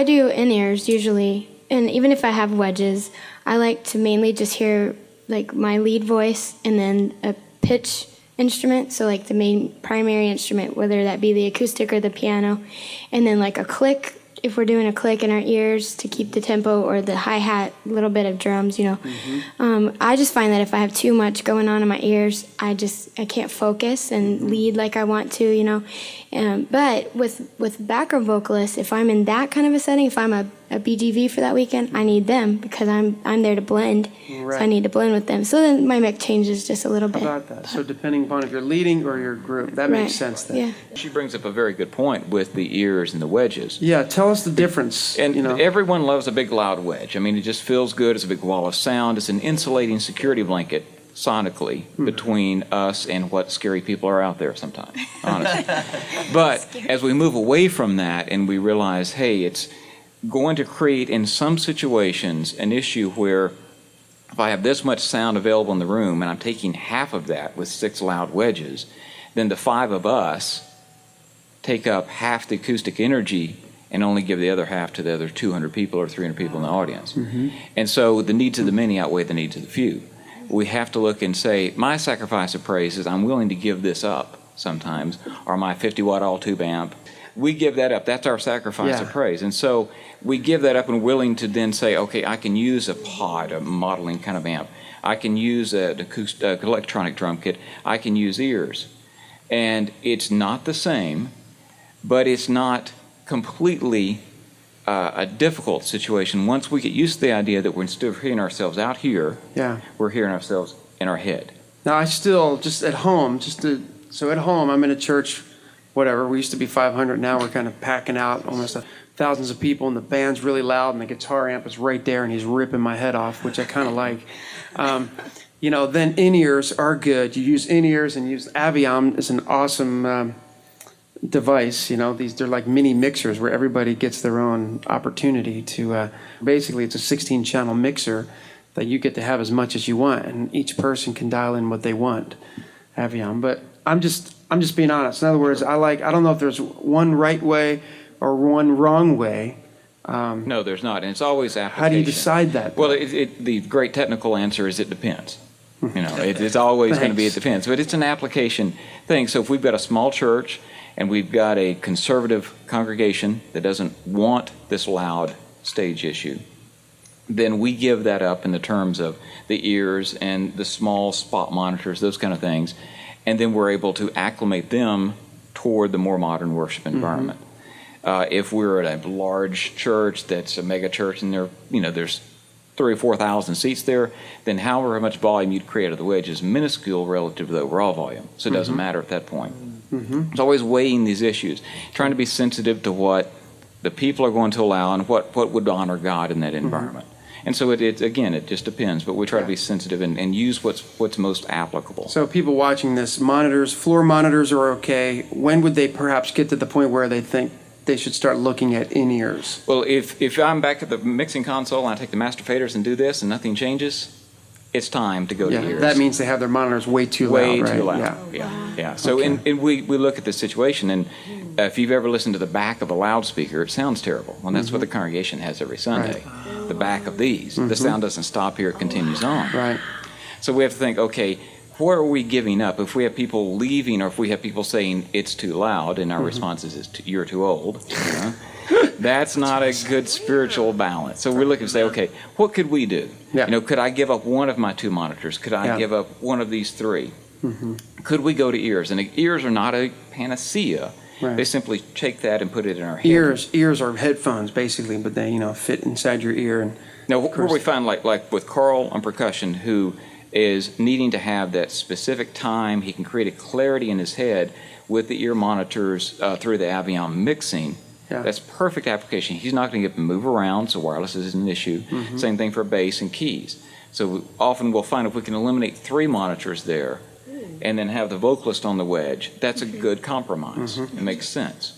I do in-ears usually, and even if I have wedges, I like to mainly just hear like my lead voice and then a pitch instrument, so like the main primary instrument, whether that be the acoustic or the piano, and then like a click if we're doing a click in our ears to keep the tempo, or the hi-hat, a little bit of drums, I just find that if I have too much going on in my ears, I can't focus and lead like I want to, but with background vocalists, if I'm in that kind of a setting, if I'm a BGV for that weekend, I need them because I'm there to blend. Right. So I need to blend with them. So then my mix changes just a little bit. How about that? So depending upon if you're leading or your group, that makes sense then. Yeah. She brings up a very good point with the ears and the wedges. Yeah, tell us the difference. And everyone loves a big loud wedge. I mean, it just feels good. It's a big wall of sound. It's an insulating security blanket sonically between us and what scary people are out there sometimes, honestly. But as we move away from that and we realize, hey, it's going to create in some situations an issue where if I have this much sound available in the room and I'm taking half of that with 6 loud wedges, then the 5 of us take up half the acoustic energy and only give the other half to the other 200 people or 300 people in the audience. And so the needs of the many outweigh the needs of the few. We have to look and say, my sacrifice of praise is I'm willing to give this up sometimes, or my 50-watt all-tube amp. We give that up. That's our sacrifice of praise. And so we give that up and willing to then say, okay, I can use a pod, a modeling kind of amp. I can use an acoustic, electronic drum kit. I can use ears. And it's not the same, but it's not completely a difficult situation once we get used to the idea that we're instead of hearing ourselves out here, we're hearing ourselves in our head. Now, I still, just at home, so at home, I'm in a church, whatever, we used to be 500, now we're kind of packing out almost thousands of people, and the band's really loud, and the guitar amp is right there, and he's ripping my head off, which I kind of like. Then in-ears are good. You use in-ears and use Aviom is an awesome device. They're like mini mixers where everybody gets their own opportunity to, basically it's a 16-channel mixer that you get to have as much as you want, and each person can dial in what they want, Aviom. But I'm just being honest. In other words, I don't know if there's one right way or one wrong way. No, there's not, and it's always application. How do you decide that? Well, the great technical answer is it depends. It's always going to be it depends, but it's an application thing. So if we've got a small church and we've got a conservative congregation that doesn't want this loud stage issue, then we give that up in the terms of the ears and the small spot monitors, those kind of things, and then we're able to acclimate them toward the more modern worship environment. If we're at a large church that's a mega church and there's 3,000 or 4,000 seats there, then however much volume you'd create out of the wedge is minuscule relative to the overall volume. So it doesn't matter at that point. It's always weighing these issues, trying to be sensitive to what the people are going to allow and what would honor God in that environment. And so it just depends, but we try to be sensitive and use what's most applicable. So people watching this, floor monitors are okay. When would they perhaps get to the point where they think they should start looking at in-ears? Well, if I'm back at the mixing console and I take the master faders and do this and nothing changes, it's time to go to ears. That means they have their monitors way too loud, right? Way too loud. Yeah. So and we look at the situation, and if you've ever listened to the back of a loudspeaker, it sounds terrible. And that's what the congregation has every Sunday. The back of these. The sound doesn't stop here, it continues on. Right. So we have to think, okay, what are we giving up? If we have people leaving or if we have people saying it's too loud and our response is you're too old, that's not a good spiritual balance. So we look and say, okay, what could we do? Could I give up one of my 2 monitors? Could I give up one of these 3? Could we go to ears? And ears are not a panacea. Right. They simply take that and put it in our head. Ears are headphones, basically, but they fit inside your ear. And now, where we find, like with Carl on percussion, who is needing to have that specific time, he can create a clarity in his head with the ear monitors through the Aviom mixing. That's perfect application. He's not going to get to move around, so wireless isn't an issue. Same thing for bass and keys. So often we'll find if we can eliminate 3 monitors there and then have the vocalist on the wedge, that's a good compromise. It makes sense.